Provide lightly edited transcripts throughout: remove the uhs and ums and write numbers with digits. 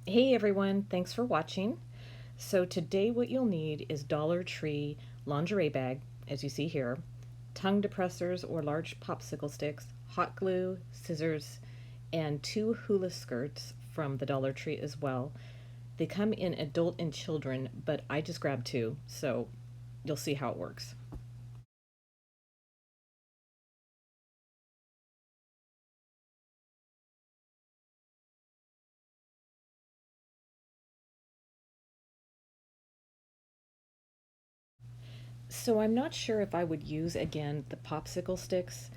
Hey everyone, thanks for watching. So today what you'll need is Dollar Tree lingerie bag, as you see here, tongue depressors or large popsicle sticks, hot glue, scissors, and two hula skirts from the Dollar Tree as well. They come in adult and children, but I just grabbed two, so you'll see how it works. So I'm not sure if I would use again the popsicle sticks.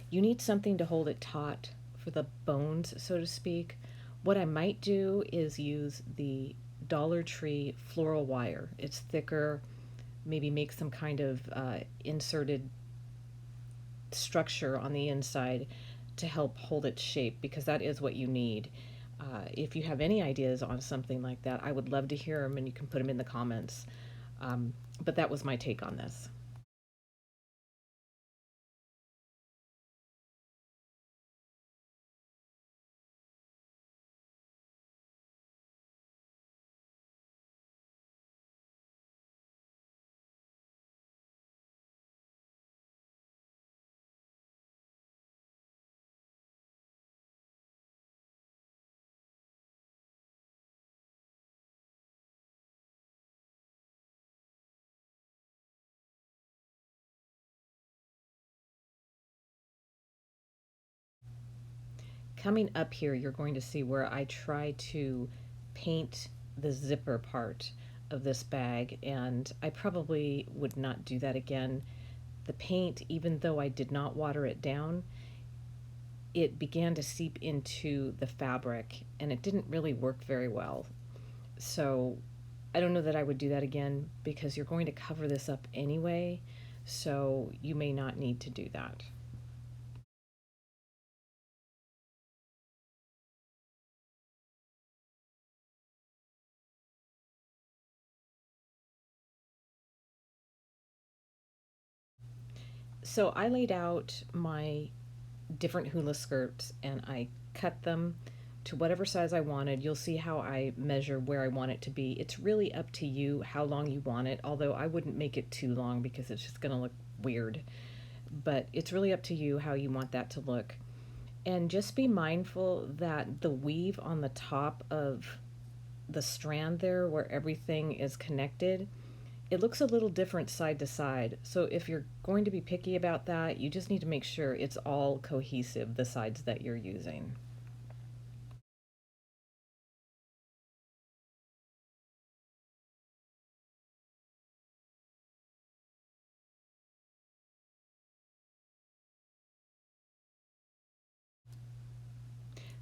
You need something to hold it taut for the bones, so to speak. What I might do is use the Dollar Tree floral wire. It's thicker, maybe make some kind of inserted structure on the inside to help hold its shape because that is what you need. If you have any ideas on something like that, I would love to hear them and you can put them in the comments. But that was my take on this. Coming up here, you're going to see where I try to paint the zipper part of this bag, and I probably would not do that again. The paint, even though I did not water it down, it began to seep into the fabric, and it didn't really work very well. So I don't know that I would do that again because you're going to cover this up anyway, so you may not need to do that. So I laid out my different hula skirts and I cut them to whatever size I wanted. You'll see how I measure where I want it to be. It's really up to you how long you want it, although I wouldn't make it too long because it's just going to look weird. But it's really up to you how you want that to look. And just be mindful that the weave on the top of the strand there, where everything is connected, it looks a little different side to side. So if you're going to be picky about that, you just need to make sure it's all cohesive, the sides that you're using.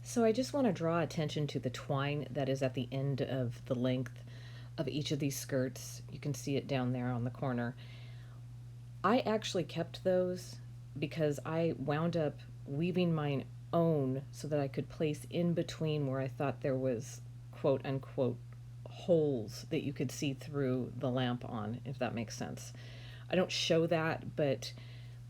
So I just want to draw attention to the twine that is at the end of the length of each of these skirts. You can see it down there on the corner. I actually kept those because I wound up weaving mine own so that I could place in between where I thought there was quote unquote holes that you could see through the lamp on, if that makes sense. I don't show that, but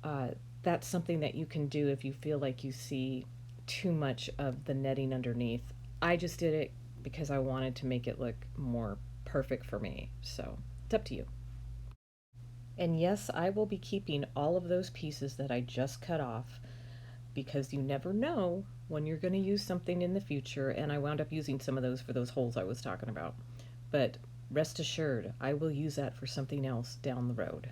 uh, that's something that you can do if you feel like you see too much of the netting underneath. I just did it because I wanted to make it look more perfect for me. So it's up to you. And yes, I will be keeping all of those pieces that I just cut off because you never know when you're going to use something in the future. And I wound up using some of those for those holes I was talking about. But rest assured, I will use that for something else down the road.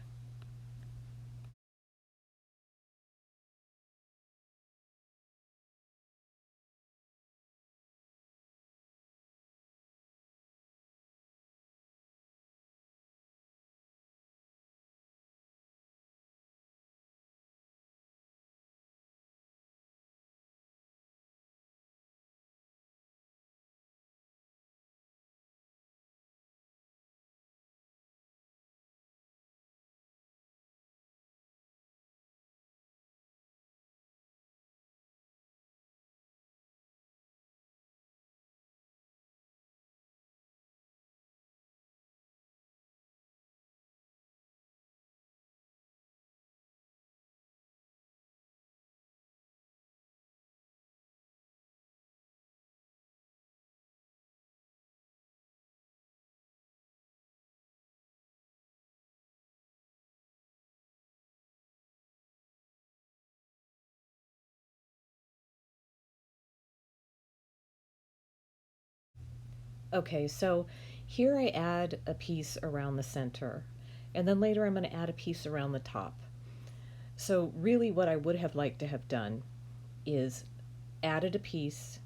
Okay, so here I add a piece around the center, and then later I'm going to add a piece around the top. So really what I would have liked to have done is added a piece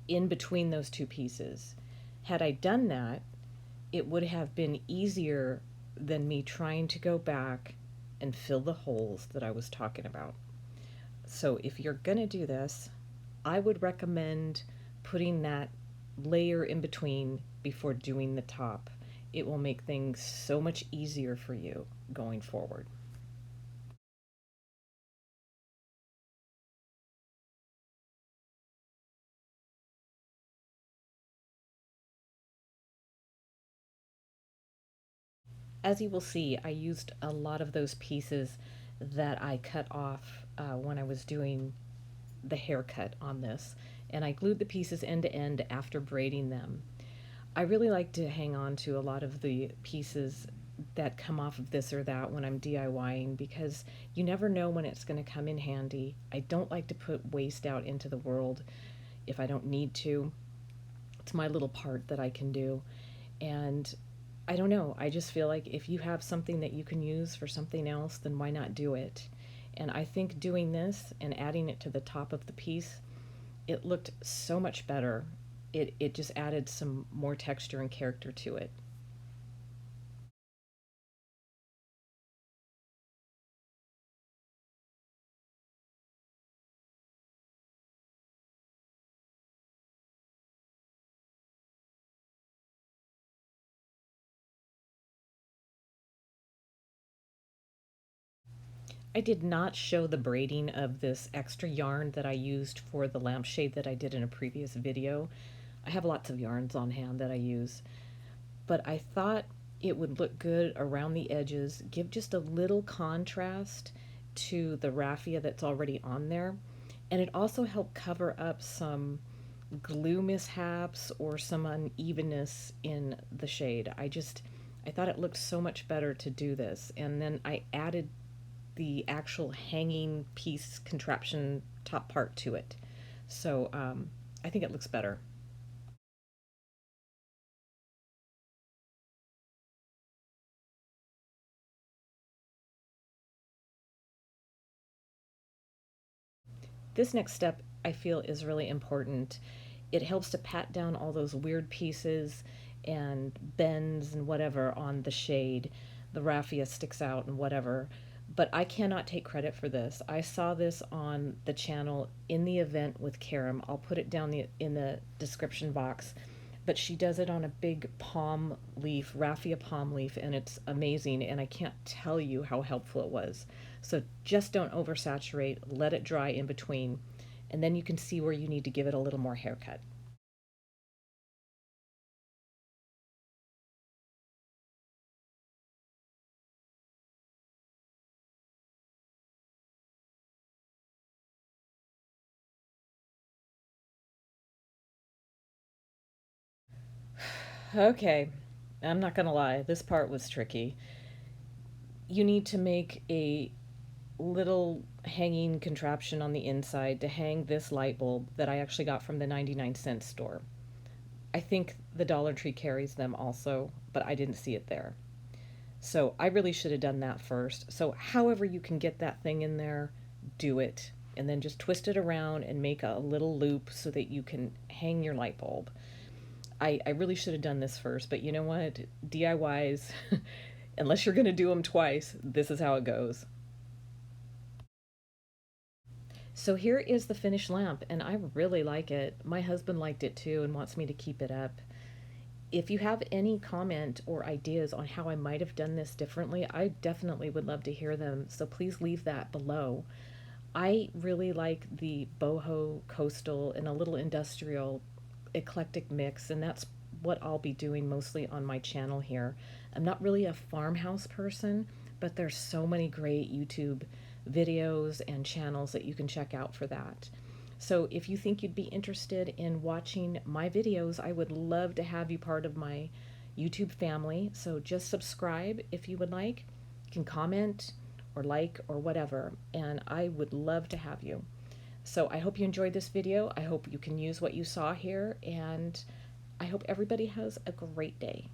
in between those two pieces. Had I done that, it would have been easier than me trying to go back and fill the holes that I was talking about. So if you're going to do this, I would recommend putting that layer in between before doing the top. It will make things so much easier for you going forward. As you will see, I used a lot of those pieces that I cut off when I was doing the haircut on this, and I glued the pieces end to end after braiding them. I really like to hang on to a lot of the pieces that come off of this or that when I'm DIYing because you never know when it's going to come in handy. I don't like to put waste out into the world if I don't need to. It's my little part that I can do. And I don't know, I just feel like if you have something that you can use for something else, then why not do it? And I think doing this and adding it to the top of the piece, it looked so much better. It just added some more texture and character to it. I did not show the braiding of this extra yarn that I used for the lampshade that I did in a previous video. I have lots of yarns on hand that I use, but I thought it would look good around the edges, give just a little contrast to the raffia that's already on there, and it also helped cover up some glue mishaps or some unevenness in the shade. I thought it looked so much better to do this, and then I added the actual hanging piece contraption top part to it. So I think it looks better. This next step I feel is really important. It helps to pat down all those weird pieces and bends and whatever on the shade. The raffia sticks out and whatever. But I cannot take credit for this. I saw this on the channel in the event with Karem. I'll put it down in the description box. But she does it on a big palm leaf, raffia palm leaf, and it's amazing. And I can't tell you how helpful it was. So just don't oversaturate, let it dry in between, and then you can see where you need to give it a little more haircut. Okay, I'm not gonna lie, this part was tricky. You need to make a little hanging contraption on the inside to hang this light bulb that I actually got from the 99-cent store. I think the Dollar Tree carries them also, but I didn't see it there. So I really should have done that first. So however you can get that thing in there, do it. And then just twist it around and make a little loop so that you can hang your light bulb. I really should have done this first, but you know what? DIYs, unless you're going to do them twice, this is how it goes. So here is the finished lamp, and I really like it. My husband liked it too and wants me to keep it up. If you have any comment or ideas on how I might have done this differently, I definitely would love to hear them. So please leave that below. I really like the boho coastal and a little industrial eclectic mix, and that's what I'll be doing mostly on my channel here. I'm not really a farmhouse person, but there's so many great YouTube videos and channels that you can check out for that. So if you think you'd be interested in watching my videos, I would love to have you part of my YouTube family. So just subscribe if you would like. You can comment or like or whatever, and I would love to have you. So I hope you enjoyed this video. I hope you can use what you saw here, and I hope everybody has a great day.